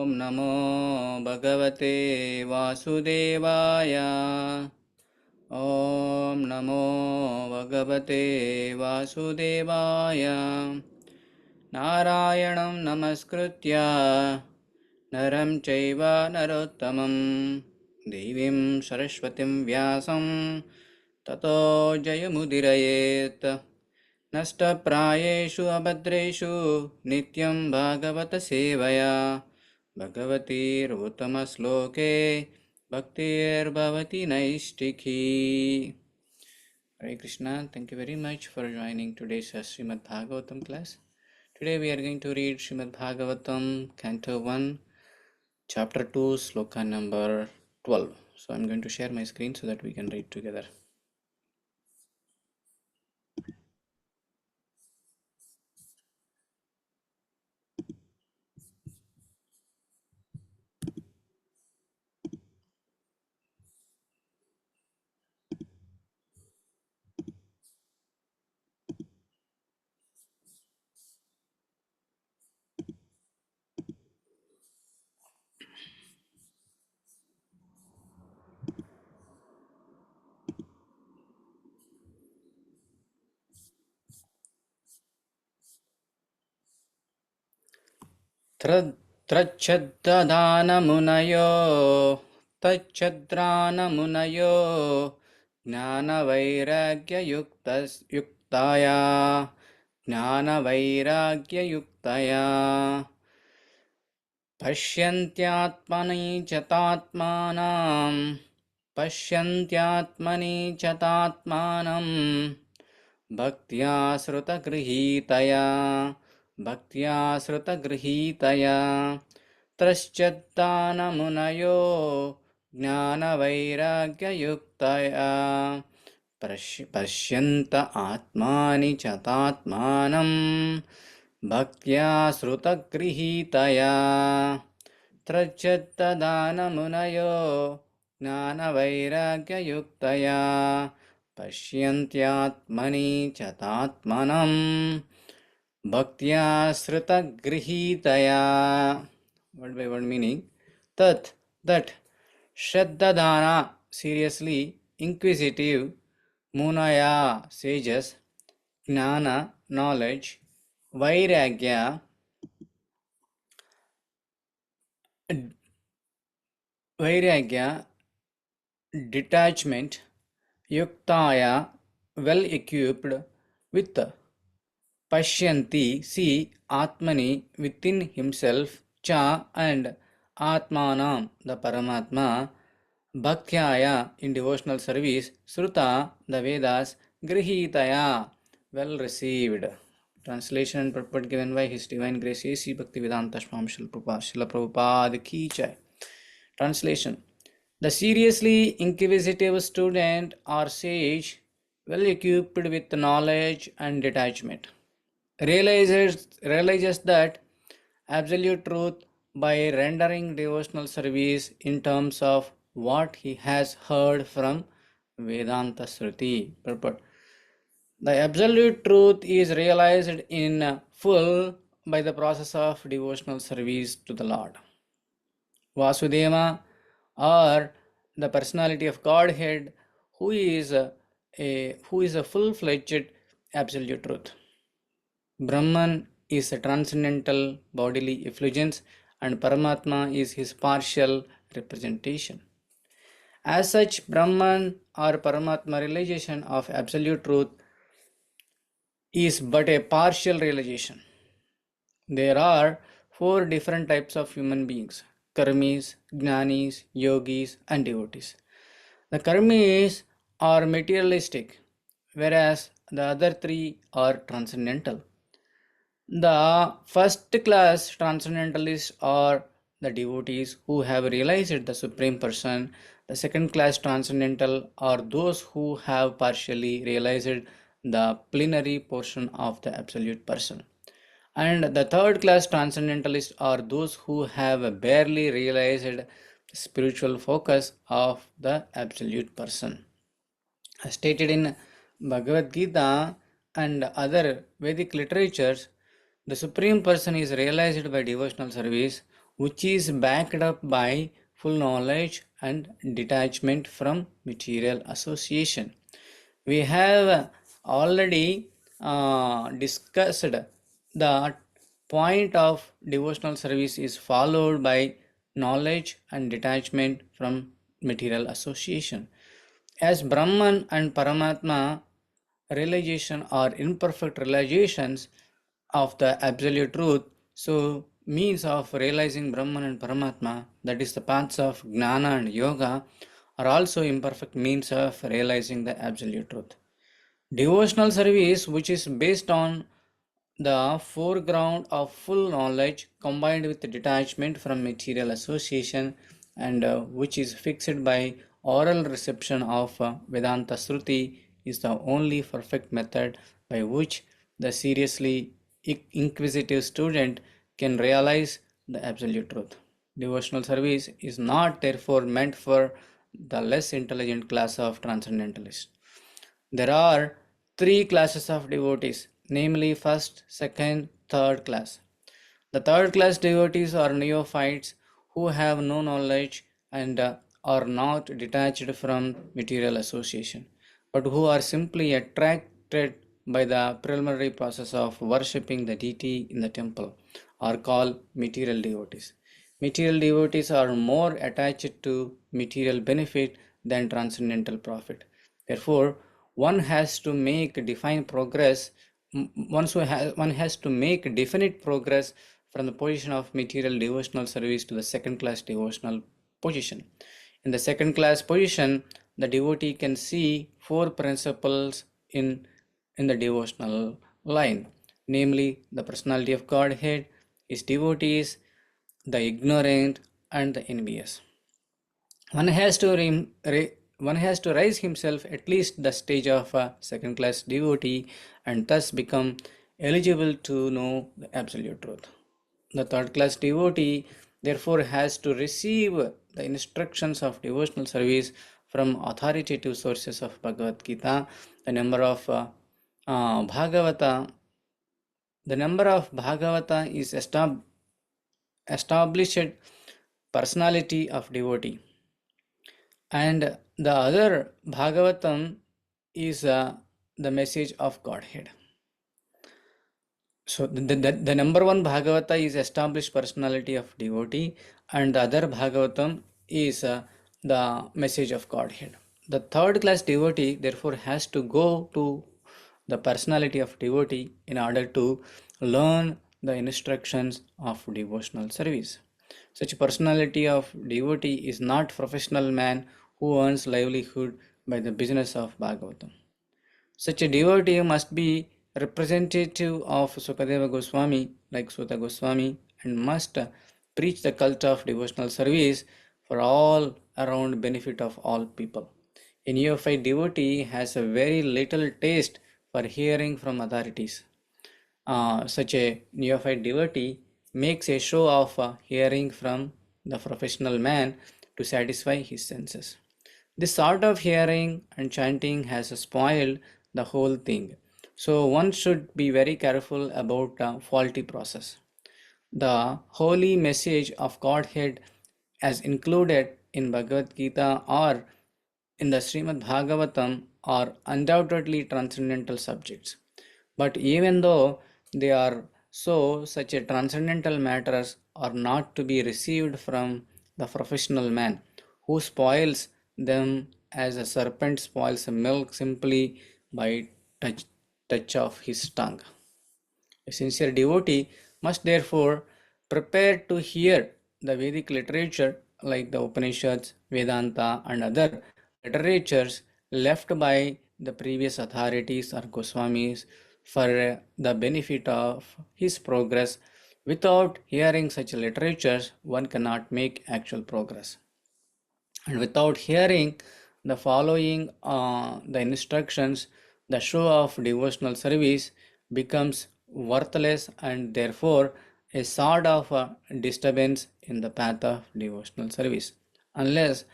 नमो भगवते वासुदेवाय। ॐ नमो भगवते वासुदेवाय। नारायणं नमस्कृत्य नरं चैव नरोत्तमं देवीं सरस्वतीं व्यासं ततो जयमुदीरयेत्। नष्टप्रायेषु अभद्रेषु नित्यं भागवत सेवया भगवतीर्उत्तमश्लोके भक्तिर्भवति नैष्टिकी. Hare Krishna. Thank you very much for joining today's Srimad Bhagavatam class. Today we are going to read Srimad Bhagavatam, Canto 1, Chapter 2, Sloka number 12. So I am going to share my screen so that we can read together. त्रच्छद्ददानमुनयो तच्छद्रानमुनयो ज्ञानवैराग्ययुक्तया पश्यन्त्यात्मनि च तात्मानं भक्त्या श्रुतगृहीतया त्रश्चद्दानमुनयो ज्ञानवैराग्ययुक्तया पश्यन्त आत्मानि च तात्मानं भक्त्या श्रुतगृहीतया त्रच्छद्दानमुनयो ज्ञानवैराग्ययुक्तया पश्यन्त्यात्मनि च तात्मनं भक्त्या श्रुतगृहीतया. Word by word meaning. That Shraddhadana, seriously inquisitive, Munaya, sages, Jnana, knowledge, Vairagya, detachment, Yuktaya, well equipped with Pashyanti, see Atmani, within himself, Cha, and Atmanam, the Paramatma, Bhaktyaya, in devotional service, Sruta, the Vedas, Grihitaya, well received. Translation and purport given by His Divine Grace A.C. Bhaktivedanta Swami Srila Prabhupada Ki Jai. Translation. The seriously inquisitive student or sage, well equipped with knowledge and detachment, realizes that absolute truth by rendering devotional service in terms of what he has heard from Vedanta Sruti. Purport. The absolute truth is realized in full by the process of devotional service to the Lord. Vasudeva, or the personality of Godhead, who is a full-fledged absolute truth. Brahman is a transcendental bodily effulgence and Paramatma is his partial representation. As such, Brahman or Paramatma realization of absolute truth is but a partial realization. There are 4 different types of human beings: karmis, jnanis, yogis, and devotees. The karmis are materialistic, whereas the other 3 are transcendental. The first class transcendentalists are the devotees who have realized the Supreme Person. The second class transcendental are those who have partially realized the plenary portion of the Absolute Person. And the third class transcendentalists are those who have barely realized the spiritual focus of the Absolute Person. As stated in Bhagavad Gita and other Vedic literatures, the Supreme Person is realized by devotional service which is backed up by full knowledge and detachment from material association. We have already discussed the point of devotional service is followed by knowledge and detachment from material association. As Brahman and Paramatma realization are imperfect realizations of the absolute truth, so means of realizing Brahman and Paramatma, that is the paths of Gnana and Yoga, are also imperfect means of realizing the absolute truth. Devotional service, which is based on the foreground of full knowledge combined with detachment from material association, and which is fixed by oral reception of Vedanta Sruti, is the only perfect method by which the seriously inquisitive student can realize the absolute truth. Devotional service is not therefore meant for the less intelligent class of transcendentalists. There are three classes of devotees, namely first, second, third class. The third class devotees are neophytes who have no knowledge and are not detached from material association, but who are simply attracted by the preliminary process of worshipping the deity in the temple, are called material devotees. Material devotees are more attached to material benefit than transcendental profit. Therefore, one has to make defined progress. One has to make definite progress from the position of material devotional service to the second class devotional position. In the second class position, the devotee can see four principles in the devotional line, namely the personality of Godhead, his devotees, the ignorant, and the envious. One has to one has to raise himself at least the stage of a second class devotee and thus become eligible to know the absolute truth. The third class devotee therefore has to receive the instructions of devotional service from authoritative sources of Bhagavad Gita. The number of Bhagavata, the number of Bhagavata is established personality of devotee, and the other Bhagavatam is the message of Godhead. So the number one Bhagavata is established personality of devotee, and the other Bhagavatam is the message of Godhead. The third class devotee therefore has to go to the personality of devotee in order to learn the instructions of devotional service. Such a personality of devotee is not professional man who earns livelihood by the business of Bhagavatam. Such a devotee must be representative of Sukadeva Goswami, like Suta Goswami, and must preach the cult of devotional service for all around benefit of all people. A neophyte devotee has a very little taste for hearing from authorities. Such a neophyte devotee makes a show of hearing from the professional man to satisfy his senses. This sort of hearing and chanting has spoiled the whole thing. So one should be very careful about faulty process. The holy message of Godhead as included in Bhagavad Gita or in the Srimad Bhagavatam are undoubtedly transcendental subjects. But even though they are so, such a transcendental matters are not to be received from the professional man who spoils them as a serpent spoils milk simply by touch of his tongue. A sincere devotee must therefore prepare to hear the Vedic literature like the Upanishads, Vedanta, and other literatures left by the previous authorities or Goswamis for the benefit of his progress. Without hearing such literatures, one cannot make actual progress. And without hearing the following the instructions, the show of devotional service becomes worthless and therefore a sort of disturbance in the path of devotional service. Unless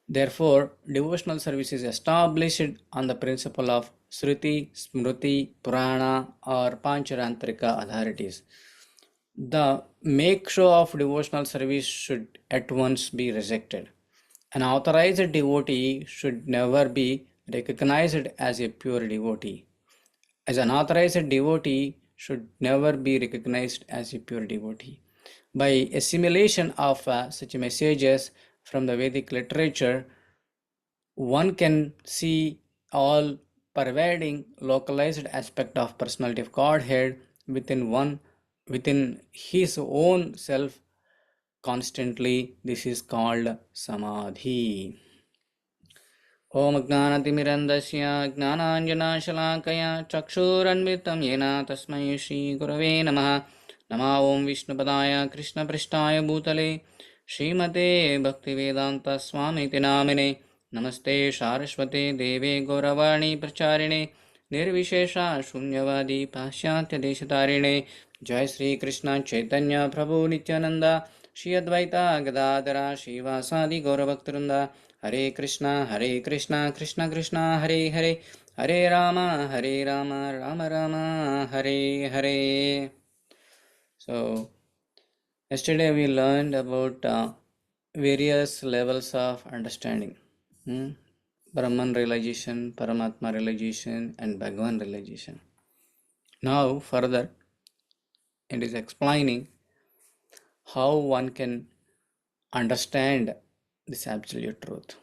therefore devotional service is established on the principle of Sruti, Smriti, Purana or Pancharantrika authorities. The make show of devotional service should at once be rejected. An authorized devotee should never be recognized as a pure devotee. As an authorized devotee should never be recognized as a pure devotee. By assimilation of such messages from the Vedic literature, one can see all pervading localized aspect of personality of Godhead within his own self constantly. This is called samadhi. ॐ ज्ञानतिमिरन्दस्य ज्ञानाञ्जनशलाकया चक्षुरन्वितं येन तस्मै श्रीगुरवे नमः। नमः ॐ विष्णुपदाय कृष्णपृष्ठाय भूतले श्रीमते भक्तिवेदान्तस्वामिति नामिने। नमस्ते सारस्वते देवे गौरवाणी प्रचारिणे निर्विशेषा शून्यवादी पाश्चात्यदेशतारिणे। जय श्री कृष्ण चैतन्य प्रभु नित्यानंद श्री अद्वैता गदाधरा श्रीवासादि गौरभक्तवृंदा। हरे कृष्णा कृष्ण कृष्ण हरे हरे, हरे Ram Ram Ram Hare Hare. So yesterday we learned about various levels of understanding. Brahman realization, Paramatma realization and Bhagavan realization. Now further it is explaining how one can understand this absolute truth.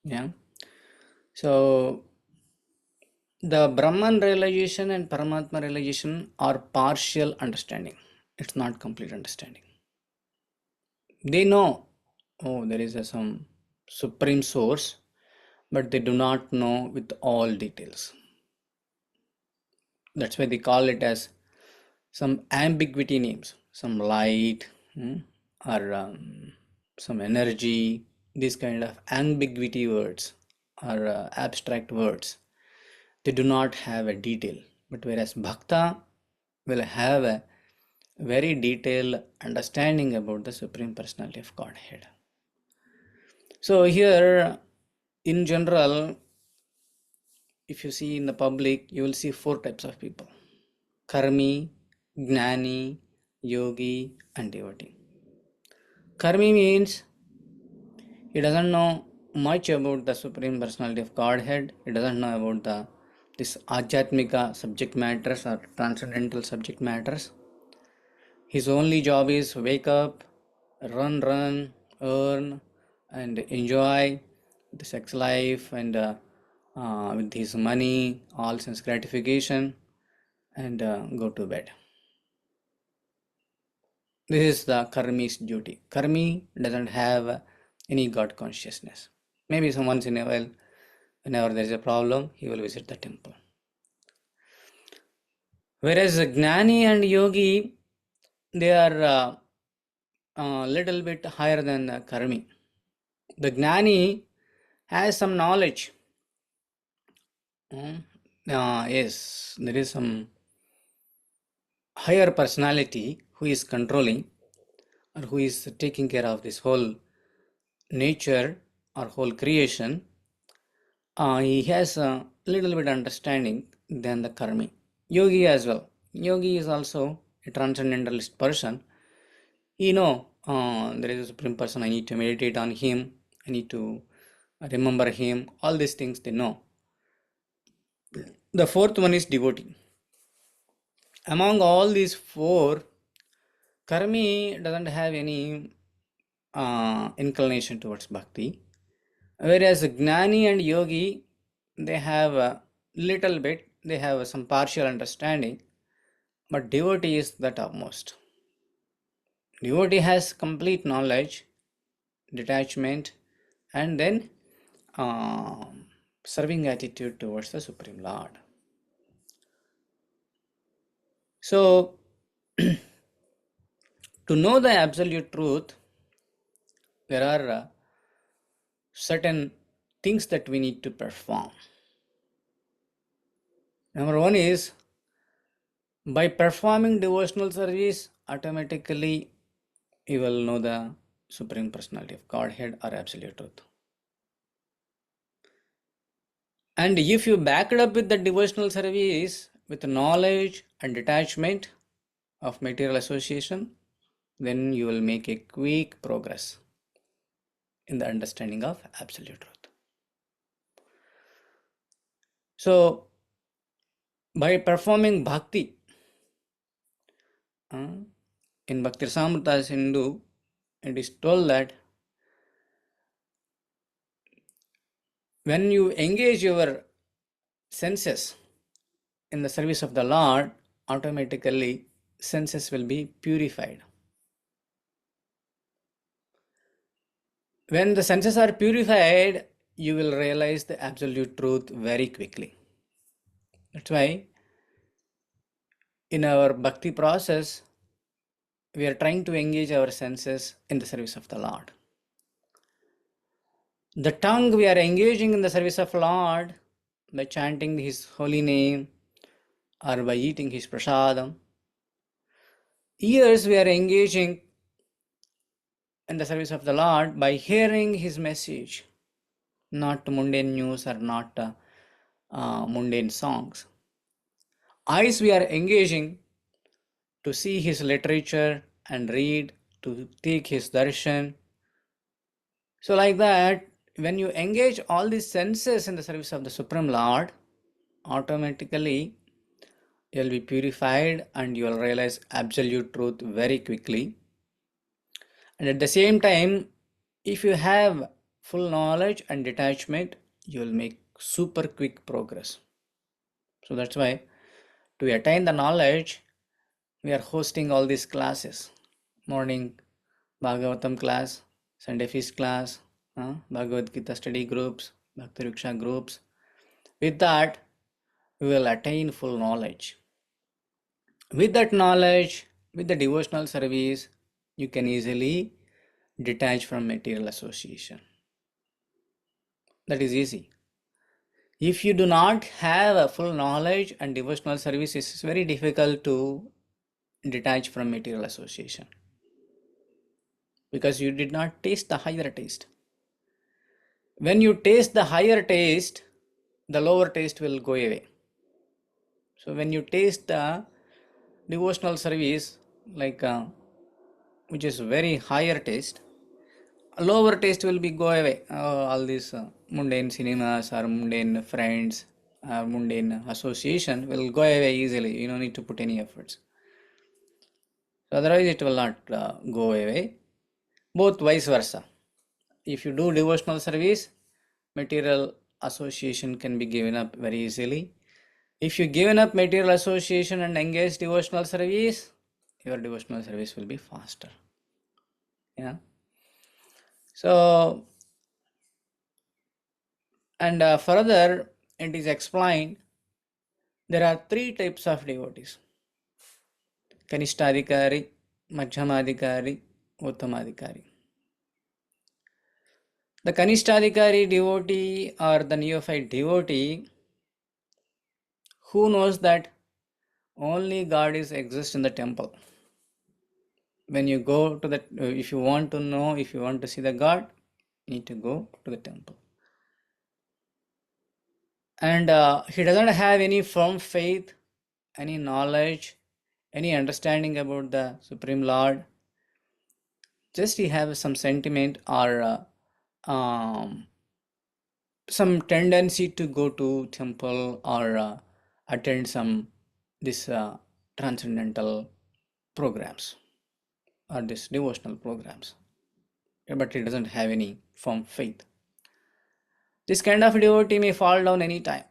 Yeah. So the Brahman realization and Paramatma realization are partial understanding. It's not complete understanding. They know, oh, there is some supreme source, but they do not know with all details. That's why they call it as some ambiguity names, some light, or some energy, these kind of ambiguity words or abstract words. They do not have a detail, but whereas Bhakta will have a very detailed understanding about the Supreme Personality of Godhead. So here, in general, if you see in the public, you will see 4 types of people: Karmi, Gnani, Yogi and Devotee. Karmi means he doesn't know much about the Supreme Personality of Godhead. He doesn't know about this Ajatmika subject matters or transcendental subject matters. His only job is wake up, run, earn, and enjoy the sex life and with his money, all sense gratification, and go to bed. This is the Karmi's duty. Karmi doesn't have any God consciousness. Maybe once in a while, whenever there is a problem, he will visit the temple. Whereas Gnani and Yogi, they are a little bit higher than the Karmi. The Gnani has some knowledge. Yes, there is some higher personality who is controlling or who is taking care of this whole nature or whole creation. He has a little bit understanding than the Karmi. Yogi as well. Yogi is also a transcendentalist person. He know there is a supreme person. I need to meditate on him. I need to remember him. All these things they know. The 4th one is devotee. Among all these 4, Karmi doesn't have any inclination towards bhakti, whereas Gnani and Yogi, they have a little bit, they have some partial understanding, but devotee is the topmost. Devotee has complete knowledge, detachment, and then serving attitude towards the Supreme Lord. So, to know the absolute truth, there are certain things that we need to perform. Number 1 is, by performing devotional service, automatically you will know the Supreme Personality of Godhead or absolute truth. And if you back it up with the devotional service, with knowledge and detachment of material association, then you will make a quick progress in the understanding of absolute truth. So, by performing bhakti, in Bhakti Rasamrita Sindhu, it is told that when you engage your senses in the service of the Lord, automatically senses will be purified. When the senses are purified, you will realize the absolute truth very quickly. That's why in our bhakti process, we are trying to engage our senses in the service of the Lord. The tongue we are engaging in the service of Lord by chanting His holy name or by eating His prasadam. Ears we are engaging in the service of the Lord by hearing His message, not mundane news or not mundane songs. Eyes we are engaging to see His literature and read, to take His darshan. So like that, when you engage all these senses in the service of the Supreme Lord, automatically you will be purified and you will realize absolute truth very quickly. And at the same time, if you have full knowledge and detachment, you will make super quick progress. So that's why to attain the knowledge, we are hosting all these classes. Morning Bhagavatam class, Sunday feast class, Bhagavad Gita study groups, Bhakti Riksha groups. With that, we will attain full knowledge. With that knowledge, with the devotional service, you can easily detach from material association. That is easy. If you do not have a full knowledge and devotional service, it is very difficult to detach from material association because you did not taste the higher taste. When you taste the higher taste, the lower taste will go away. So when you taste the devotional service, like which is very higher taste, lower taste will be go away. All these mundane cinemas or mundane friends, mundane association will go away easily. You don't need to put any efforts. So otherwise it will not go away. Both vice versa. If you do devotional service, material association can be given up very easily. If you given up material association and engage devotional service, your devotional service will be faster. Yeah. So, and further, it is explained there are three types of devotees: Kanishtadikari, Madhyamadikari, Uttamadikari. The Kanishtadikari devotee or the neophyte devotee who knows that only God is exists in the temple. When you go to the, if you want to know, if you want to see the God, you need to go to the temple. And he doesn't have any firm faith, any knowledge, any understanding about the Supreme Lord. Just he has some sentiment or some tendency to go to temple or attend some this transcendental programs or this devotional programs, but he doesn't have any firm faith. This kind of devotee may fall down anytime.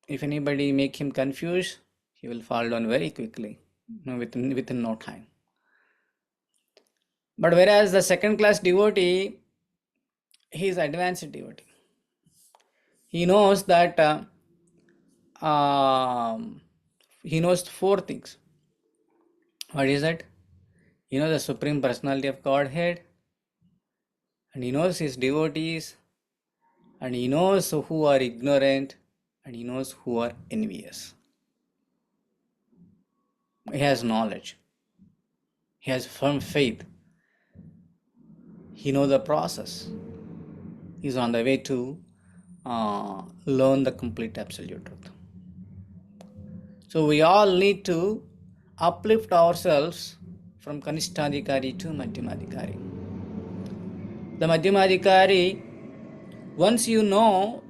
If anybody make him confused, he will fall down very quickly, within no time. But whereas the second class devotee, he is advanced devotee. He knows that he knows four things. What is that? He knows the Supreme Personality of Godhead, and he knows his devotees, and he knows who are ignorant, and he knows who are envious. He has knowledge. He has firm faith. He knows the process. He is on the way to learn the complete absolute truth. So we all need to uplift ourselves from Kanishtadhikari to Madhyamadhikari. The Madhyamadhikari, once you know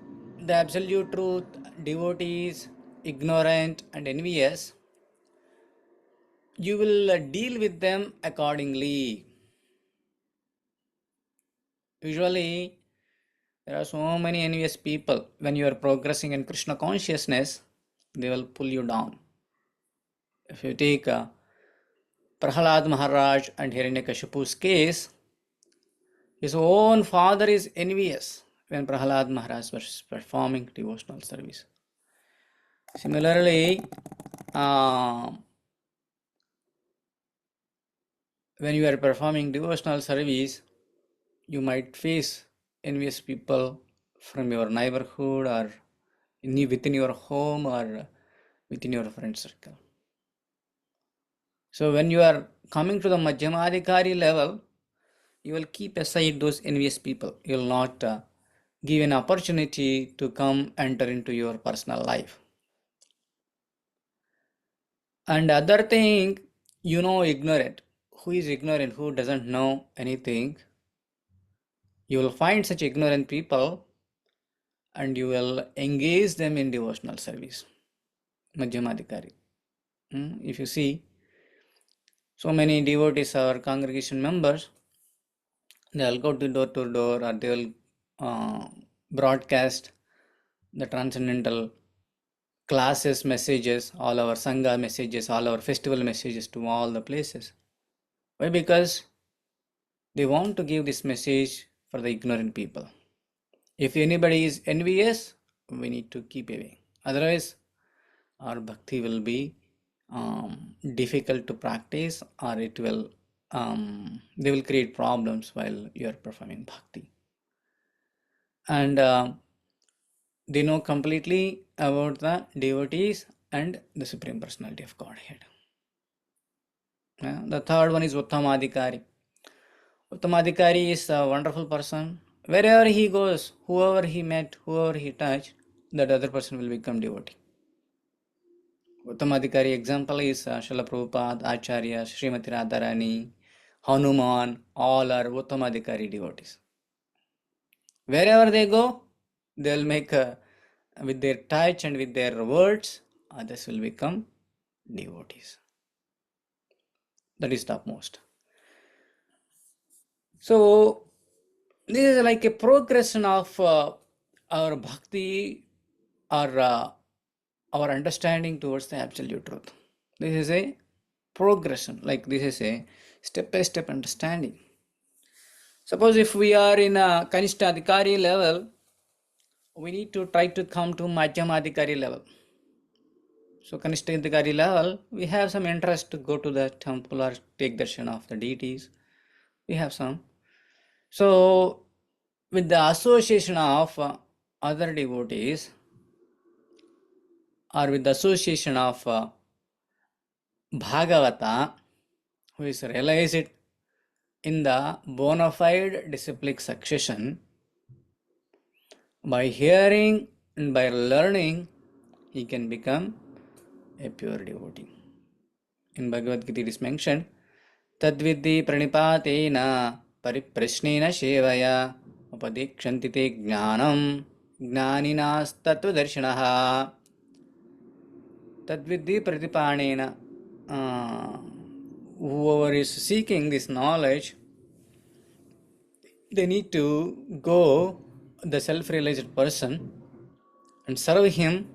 the absolute truth, devotees, ignorant and envious, you will deal with them accordingly. Usually, there are so many envious people. When you are progressing in Krishna consciousness, they will pull you down. If you take Prahalad Maharaj and Hiranyakashipu's case, his own father is envious when Prahalad Maharaj was performing devotional service. Similarly, when you are performing devotional service, you might face envious people from your neighborhood or within your home or within your friend circle. So when you are coming to the Madhyamadhikari level, you will keep aside those envious people. You will not give an opportunity to come enter into your personal life. And other thing, ignorant. Who is ignorant? Who doesn't know anything? You will find such ignorant people and you will engage them in devotional service. Madhyamadhikari. If you see, so many devotees or congregation members, they'll go to door or they will broadcast the transcendental classes messages, all our Sangha messages, all our festival messages to all the places. Why? Because they want to give this message for the ignorant people. If anybody is envious, we need to keep away. Otherwise, our bhakti will be difficult to practice, or they will create problems while you are performing bhakti. And they know completely about the devotees and the Supreme Personality of Godhead. The third one is Uttamadhikari. Uttamadhikari is a wonderful person. Wherever he goes, whoever he met, whoever he touched, that other person will become devotee. Uttamadhikari example is Srila Prabhupada, Acharya, Srimati Radharani, Hanuman, all are Uttamadhikari devotees. Wherever they go, they will make with their touch and with their words, others will become devotees. That is topmost. So, this is like a progression of our bhakti or our understanding towards the absolute truth. This is a progression, like this is a step-by-step understanding. Suppose if we are in a Kanishtadhikari level, we need to try to come to Madhyamadhikari level. So Kanishtadhikari level, we have some interest to go to the temple or take darshan of the deities. We have some. So with the association of other devotees or with the association of Bhagavata, who is realized in the bona fide disciplic succession, by hearing and by learning, he can become a pure devotee. In Bhagavad Gita it is mentioned, Tadvidhi pranipatena pariprashnena shevaya upadikshantite te jnanam jnaninas tattvadarshinaha. Tadvidhi pratipanena. Whoever is seeking this knowledge, they need to go the self-realized person and serve him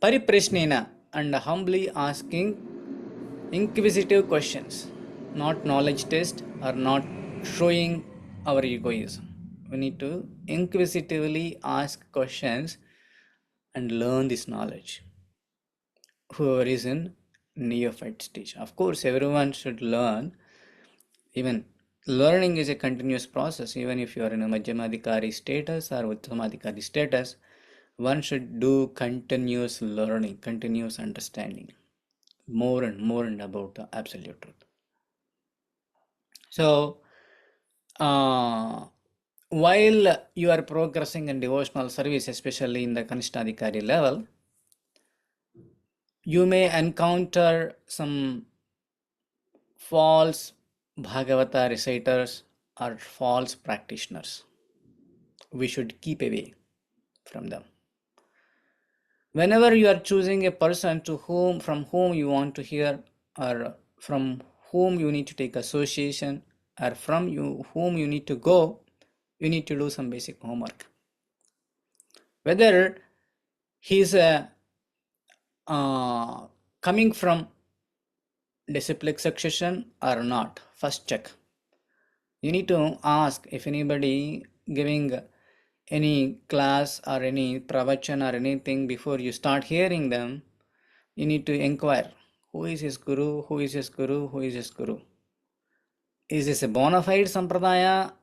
pariprashnena and humbly asking inquisitive questions, not knowledge test or not showing our egoism. We need to inquisitively ask questions and learn this knowledge. Whoever is in neophyte stage, of course, everyone should learn. Even learning is a continuous process. Even if you are in a Madhyamadhikari status or Uttamadhikari status, one should do continuous learning, continuous understanding, more and about the absolute truth. So, while you are progressing in devotional service, especially in the Kanishtadhikari level, you may encounter some false Bhagavata reciters or false practitioners. We should keep away from them. Whenever you are choosing a person from whom you want to hear, or from whom you need to take association, or whom you need to go, you need to do some basic homework. Whether he is coming from disciplic succession or not, first check. You need to ask if anybody giving any class or any pravachan or anything. Before you start hearing them, you need to inquire, who is his guru, who is his guru, who is his guru. Is this a bona fide sampradaya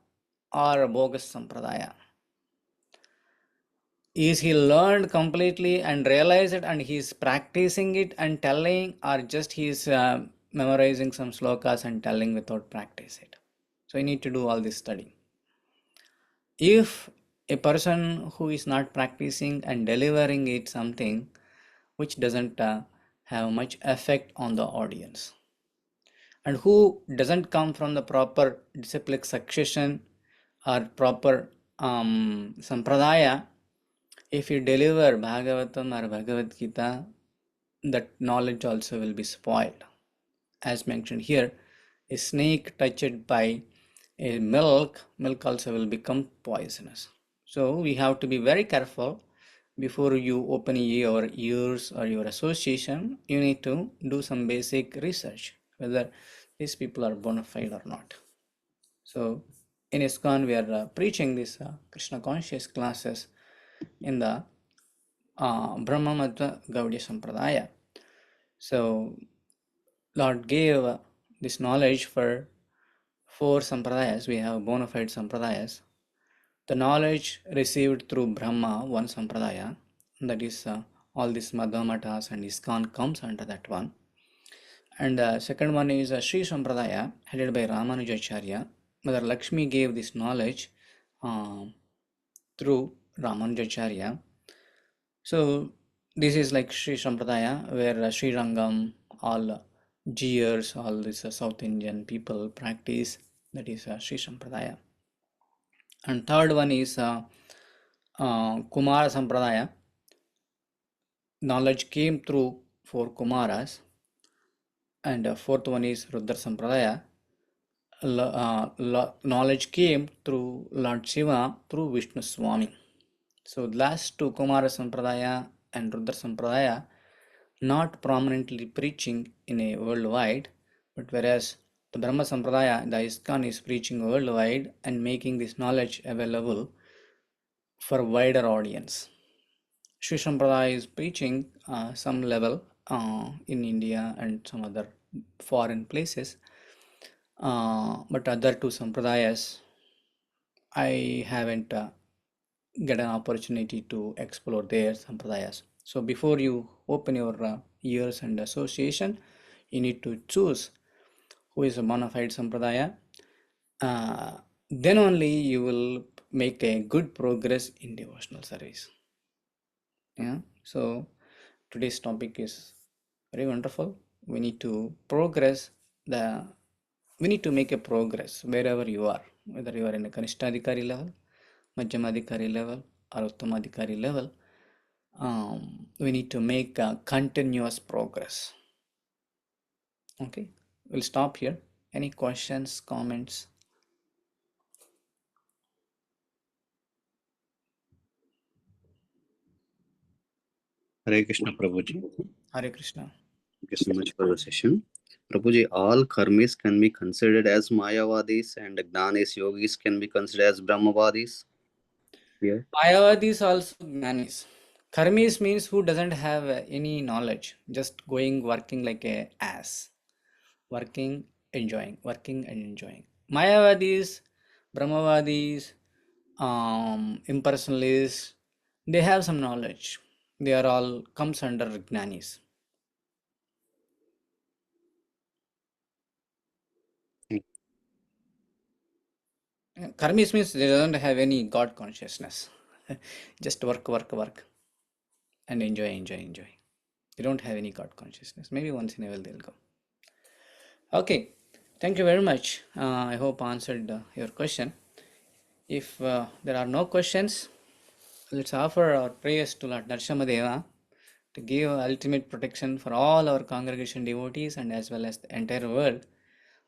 or a bogus sampradaya? Is he learned completely and realized it and he is practicing it and telling, or just he is memorizing some slokas and telling without practice it? So you need to do all this study. If a person who is not practicing and delivering it something which doesn't have much effect on the audience, and who doesn't come from the proper disciplic succession or proper sampradaya, if you deliver Bhagavatam or Bhagavad Gita, that knowledge also will be spoiled. As mentioned here, a snake touched by a milk also will become poisonous. So we have to be very careful before you open your ears or your association. You need to do some basic research whether these people are bona fide or not. So in ISKCON we are preaching these Krishna conscious classes in the Brahma Gaudiya Sampradaya. So Lord gave this knowledge for 4 sampradayas. We have bona fide sampradayas. The knowledge received through Brahma, one sampradaya, that is all these Madhvamatas and ISKCON comes under that one. And the second one is Sri Sampradaya, headed by Ramanujacharya. Mother Lakshmi gave this knowledge through Ramanujacharya. So this is like Sri Sampradaya, where Sri Rangam, all Jiyars, all these South Indian people practice. That is Sri Sampradaya. And third one is Kumara Sampradaya. Knowledge came through 4 Kumaras. And fourth one is Rudra Sampradaya. Knowledge came through Lord Shiva through Vishnu Swami. So last 2 Kumara Sampradaya and Rudra Sampradaya not prominently preaching in a worldwide, but whereas the Brahma Sampradaya, the ISKCON is preaching worldwide and making this knowledge available for wider audience. Sri Sampradaya is preaching some level in India and some other foreign places, but other 2 Sampradayas I haven't get an opportunity to explore their Sampradayas. So before you open your ears and association, you need to choose who is a bona fide Sampradaya. Then only you will make a good progress in devotional service. Yeah. So today's topic is very wonderful. We need to progress we need to make a progress wherever you are, whether you are in a Kanishtadhikari level, Madhyamadhikari level, or Uttamadhikari level. We need to make a continuous progress. Okay, we'll stop here. Any questions, comments? Hare Krishna, Prabhuji. Hare Krishna. Thank you so much for the session. Prabhuji, all karmis can be considered as Mayavadis and Gnanis yogis can be considered as Brahmavadis. Yeah. Mayavadis also Gnanis. Karmis means who doesn't have any knowledge, just going working like a ass. Working, enjoying, working and enjoying. Mayavadis, Brahmavadis, impersonalists, they have some knowledge. They are all comes under Gnanis. Karmis means they don't have any God consciousness. Just work, work, work, and enjoy, enjoy, enjoy. They don't have any God consciousness. Maybe once in a while they'll go. Okay, thank you very much. I hope I answered your question. If there are no questions, let's offer our prayers to Lord Narshamadeva to give ultimate protection for all our congregation devotees and as well as the entire world.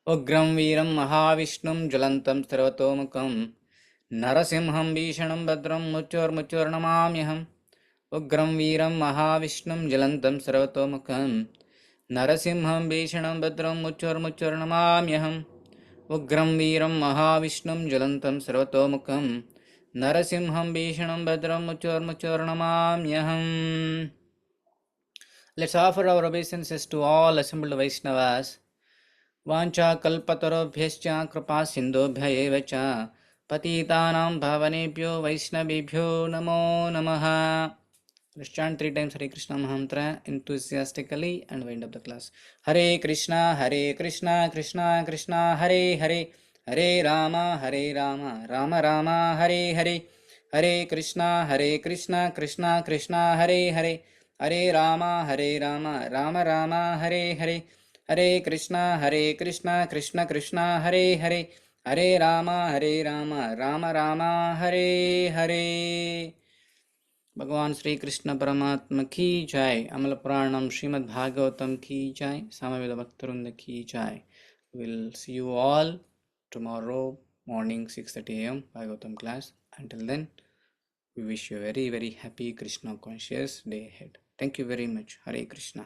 Ugram Veeram Mahavishnum Jalantam Sarvatomakam Narasimham Bhishanam Badram Mutyur Namamyaham. Ugram Veeram Mahavishnum Jalantam Sarvatomakam Narasimham Bhishanam Badram Mutyur Namamyaham. Ugram Veeram Mahavishnum Jalantam Sarvatomakam Narasimham Bhishanam Badram Mutyur Namamyaham. Let's offer our obeisances to all assembled Vaishnavas. वाञ्छा कल्पतरुभ्यश्च कृपा सिन्धुभ्य एव च पतितानां पावनेभ्यो वैष्णवेभ्यो नमो नमः. Let's chant 3 times Hare Krishna Mahamantra enthusiastically and wind up the class. Hare Krishna, Krishna Krishna, Hare Hare, Hare Rama, Rama Rama, Hare Hare, Hare Krishna, Krishna Krishna, Hare Hare, Hare Rama, Rama Rama, Hare Hare, Hare Krishna, Krishna Krishna, Hare Hare, Hare Rama, Rama Rama, Hare Hare. भगवान श्री कृष्ण परमात्मा की जय. अमल पुराणम श्रीमद् भागवतम की जय. सामवेद भक्तवृंद की जय. We'll see you all tomorrow morning 6:30 a.m. Bhagavatam class. Until then, we wish you a very very happy Krishna conscious day ahead. Thank you very much. Hare Krishna.